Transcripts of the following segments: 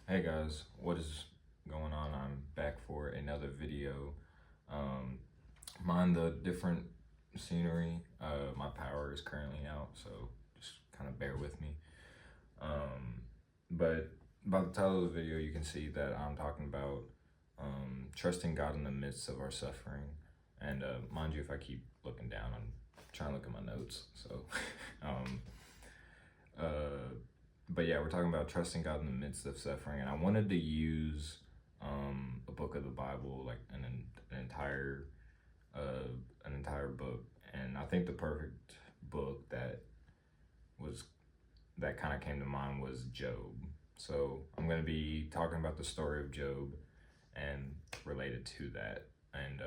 Hey guys, what is going on? I'm back for another video. Um, Mind the different scenery. My power is currently out, so just kind of bear with me. Um, but by the title of the video, you can see that I'm talking about trusting God in the midst of our suffering. And mind you, if I keep looking down, I'm trying to look at my notes. So, um, uh, but yeah, we're talking about trusting God in the midst of suffering, and I wanted to use a book of the Bible, like an entire uh, an entire book, and I think the perfect book was that kind of came to mind was Job. So I'm going to be talking about the story of Job and related to that, and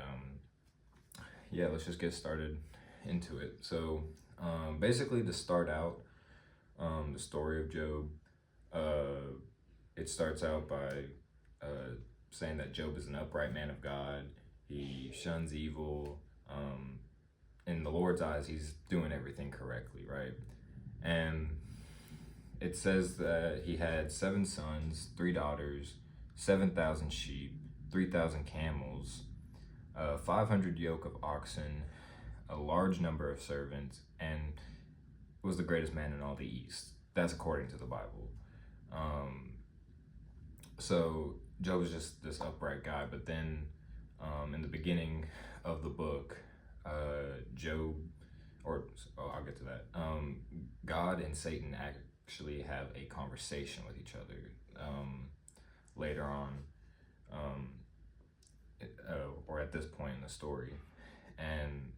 yeah, let's just get started into it. So basically, to start out, the story of Job. Uh, it starts out by saying that Job is an upright man of God. He shuns evil. In the Lord's eyes, he's doing everything correctly, right? And it says that he had 7 sons, 3 daughters, 7,000 sheep, 3,000 camels, 500 yoke of oxen, a large number of servants, and was the greatest man in all the East. That's according to the Bible. Um, so Job was just this upright guy, but then in the beginning of the book, Job, I'll get to that. God and Satan actually have a conversation with each other later on, um, or at this point in the story, and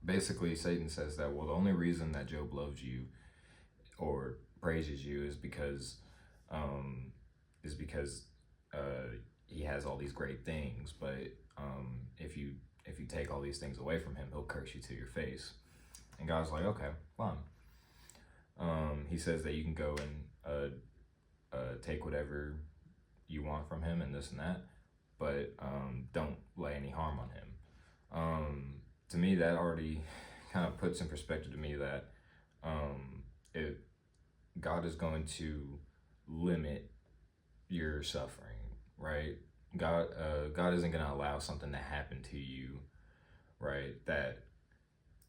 basically Satan says that, well, the only reason that Job loves you or praises you um, is because he has all these great things. But if you take all these things away from him, he'll curse you to your face. And God's like, okay, fine. He says that you can go and take whatever you want from him and this and that, but don't lay any harm on him. To me, that already kind of puts in perspective to me that it God is going to limit your suffering, right? God isn't going to allow something to happen to you, right? That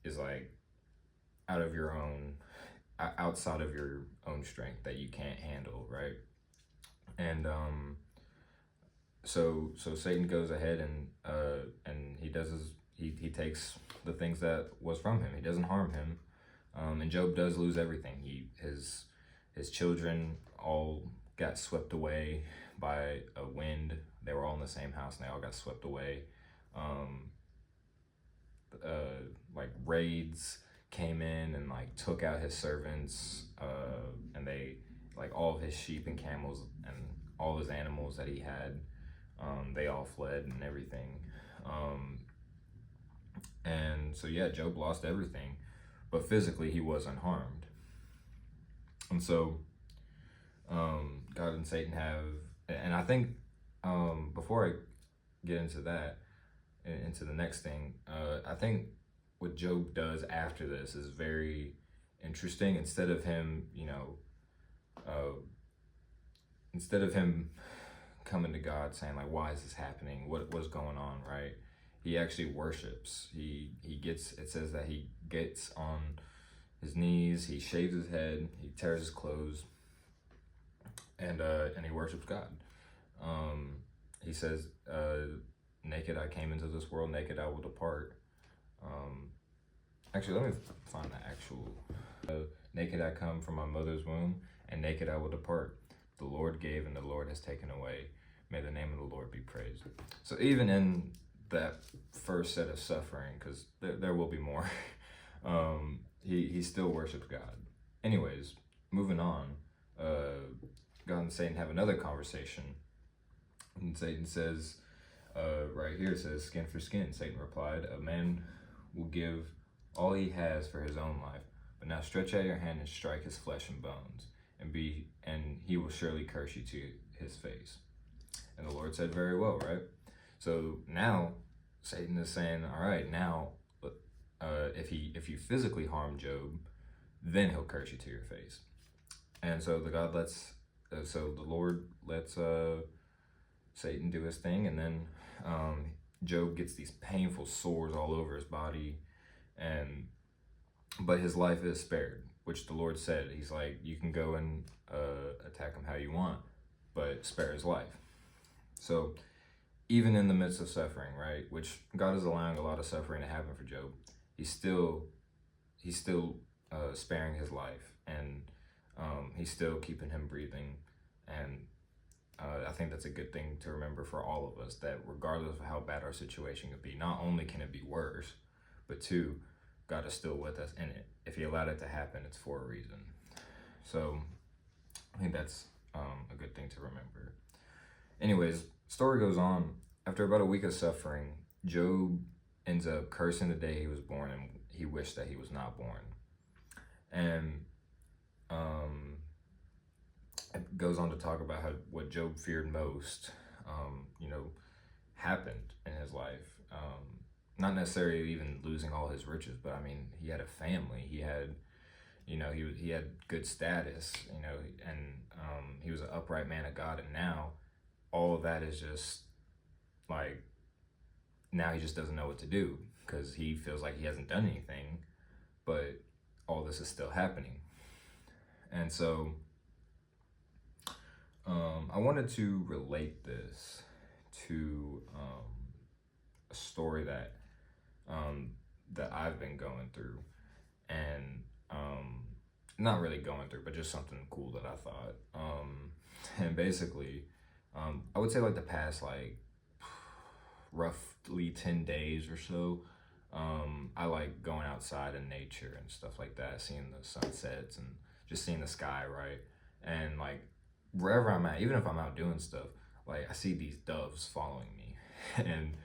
is like out of your own, outside of your own strength that you can't handle, right? And so Satan goes ahead and he takes the things that was from him. He doesn't harm him, and Job does lose everything. His children all got swept away by a wind. They were all in the same house and they all got swept away. Um, like raids came in and like took out his servants, and they like all of his sheep and camels and all his animals that he had. They all fled and everything. And so yeah, Job lost everything, but physically he was unharmed. And so God and Satan have, and I think before I get into that, into the next thing, I think what Job does after this is very interesting. Instead of him coming to God saying like, why is this happening? What's going on, right? He actually worships. It says that he gets on his knees, he shaves his head, he tears his clothes, and he worships God. He says, naked I came into this world, naked I will depart. Actually, let me find the actual. Naked I come from my mother's womb, and naked I will depart. The Lord gave, and the Lord has taken away. May the name of the Lord be praised. So even in that first set of suffering, because there will be more, he still worships God. Anyways, moving on, God and Satan have another conversation. And Satan says, right here it says, skin for skin. Satan replied, a man will give all he has for his own life, but now stretch out your hand and strike his flesh and bones, and he will surely curse you to his face. And the Lord said, very well, right? So now Satan is saying, all right, now if you physically harm Job, then he'll curse you to your face. And so the God lets so the Lord lets Satan do his thing, and then Job gets these painful sores all over his body, and but his life is spared, which the Lord said. He's like, you can go and attack him how you want, but spare his life. So even in the midst of suffering, right, which God is allowing a lot of suffering to happen for Job, he's still sparing his life, and he's still keeping him breathing. And I think that's a good thing to remember for all of us, that regardless of how bad our situation could be, not only can it be worse, but two, God is still with us in it. If he allowed it to happen, it's for a reason. So I think that's a good thing to remember. Anyways, story goes on. After about a week of suffering, Job ends up cursing the day he was born, and he wished that he was not born. And it goes on to talk about how what Job feared most, happened in his life. Not necessarily even losing all his riches, but I mean, he had a family. He had, he had good status, and he was an upright man of God. And now all of that is just like, now he just doesn't know what to do, because he feels like he hasn't done anything, but all this is still happening. And so I wanted to relate this to a story that I've been going through, and not really going through, but just something cool that I thought. And basically, I would say like the past like roughly 10 days or so, I like going outside in nature and stuff like that, seeing the sunsets and just seeing the sky, right? And like wherever I'm at, even if I'm out doing stuff, like I see these doves following me. And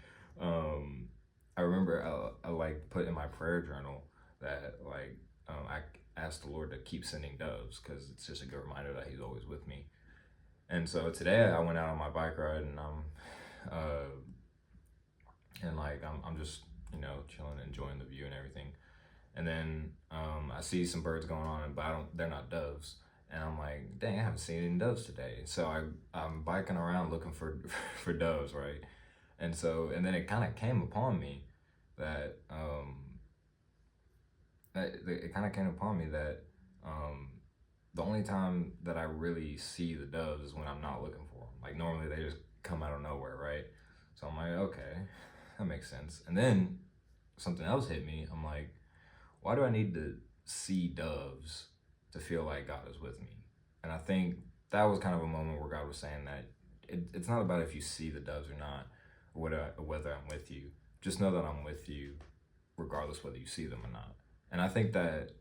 I remember I like put in my prayer journal that like I asked the Lord to keep sending doves, because it's just a good reminder that he's always with me. And so today I went out on my bike ride, and I'm just chilling, enjoying the view and everything. And then I see some birds going on, but they're not doves. And I'm like, dang, I haven't seen any doves today. So I'm biking around looking for for doves, right? And then it kind of came upon me that the only time that I really see the doves is when I'm not looking for them. Like normally they just come out of nowhere, right? So I'm like, okay, that makes sense. And then something else hit me. I'm like, why do I need to see doves to feel like God is with me? And I think that was kind of a moment where God was saying that it's not about if you see the doves or not, or whether I'm with you. Just know that I'm with you regardless whether you see them or not. And I think that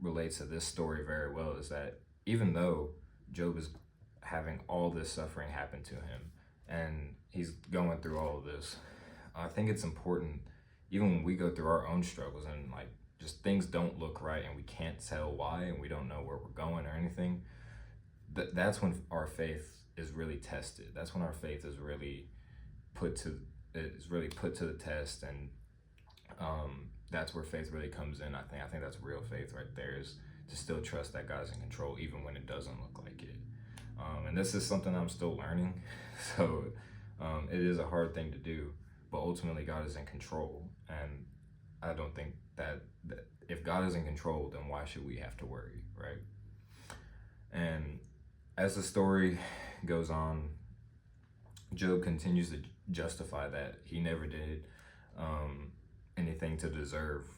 relates to this story very well, is that even though Job is having all this suffering happen to him, and he's going through all of this, I think it's important, even when we go through our own struggles and like just things don't look right and we can't tell why and we don't know where we're going or anything, that's when our faith is really tested. That's when our faith is really put to the test, and that's where faith really comes in. I think that's real faith right there, is to still trust that God is in control even when it doesn't look like it. And this is something I'm still learning, so it is a hard thing to do, but ultimately God is in control, and I don't think that if God is in control, then why should we have to worry, right? And as the story goes on, Job continues to justify that he never did anything to deserve,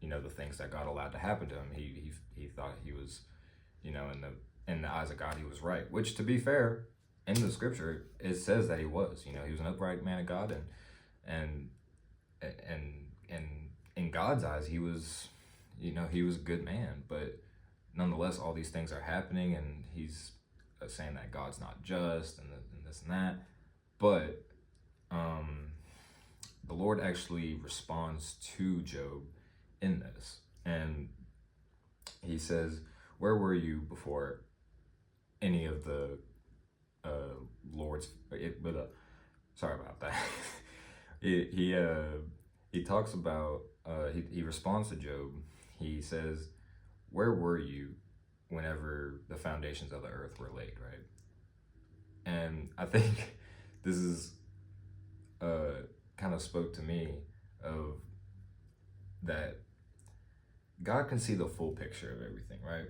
the things that God allowed to happen to him. He thought he was, in the eyes of God, he was right. Which, to be fair, in the scripture it says that he was. He was an upright man of God, and in God's eyes, he was a good man. But nonetheless, all these things are happening, and he's saying that God's not just, and this and that. But the Lord actually responds to Job in this, and he says, "Where were you before any of the Lord's?" Sorry about that. He talks about he responds to Job. He says, "Where were you whenever the foundations of the earth were laid, right? And I think this is kind of spoke to me of that God can see the full picture of everything, right?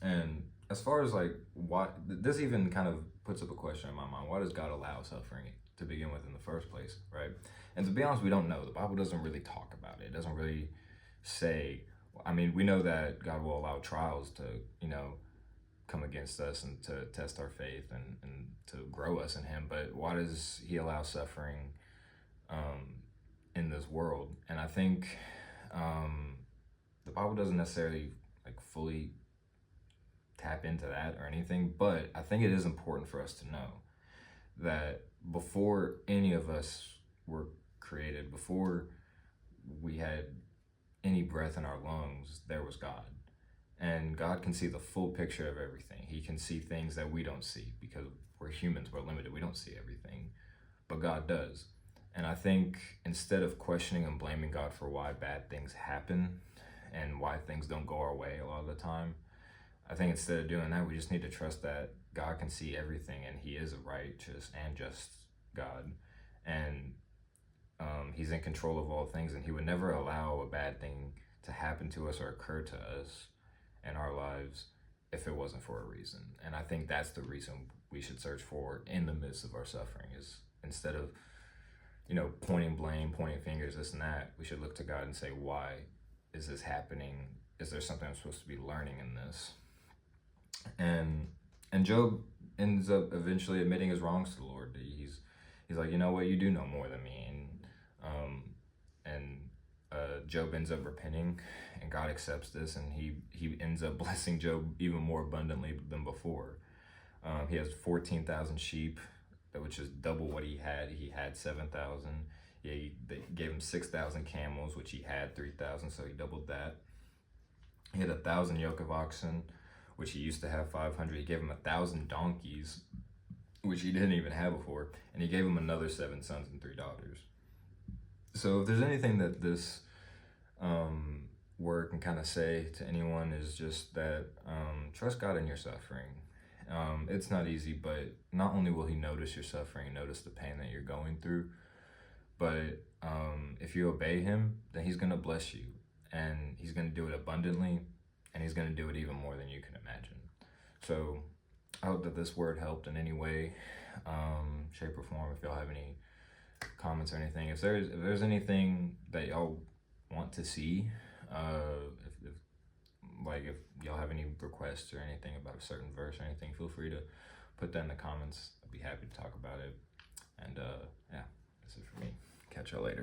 And as far as like why, this even kind of puts up a question in my mind: why does God allow suffering to begin with in the first place, right? And to be honest, we don't know. The Bible doesn't really talk about it. It doesn't really say. I mean, we know that God will allow trials to, come against us and to test our faith and to grow us in Him. But why does He allow suffering in this world? And I think the Bible doesn't necessarily like fully tap into that or anything, but I think it is important for us to know that before any of us were created, before we had any breath in our lungs, there was God. And God can see the full picture of everything. He can see things that we don't see because we're humans, we're limited, we don't see everything, but God does. And I think instead of questioning and blaming God for why bad things happen and why things don't go our way a lot of the time, I think instead of doing that, we just need to trust that God can see everything and He is a righteous and just God. And He's in control of all things, and He would never allow a bad thing to happen to us or occur to us in our lives if it wasn't for a reason. And I think that's the reason we should search for in the midst of our suffering, is instead of, pointing blame, pointing fingers, this and that, we should look to God and say, why is this happening? Is there something I'm supposed to be learning in this? And Job ends up eventually admitting his wrongs to the Lord. He's like, you know what, you do know more than me. And Job ends up repenting, and God accepts this, and he ends up blessing Job even more abundantly than before. He has 14,000 sheep, which is double what he had. He had 7,000. They gave him 6,000 camels, which he had 3,000, so he doubled that. He had 1,000 yoke of oxen, which he used to have 500. He gave him 1,000 donkeys, which he didn't even have before, and he gave him another 7 sons and 3 daughters. So if there's anything that this word can kind of say to anyone, is just that trust God in your suffering. It's not easy, but not only will He notice your suffering and notice the pain that you're going through, but if you obey Him, then He's going to bless you, and He's going to do it abundantly, and He's going to do it even more than you can imagine. So I hope that this word helped in any way, shape, or form. If y'all have any comments or anything, if there's anything that y'all want to see, if y'all have any requests or anything about a certain verse or anything, feel free to put that in the comments. I'd be happy to talk about it. And yeah, that's it for me. Catch y'all later.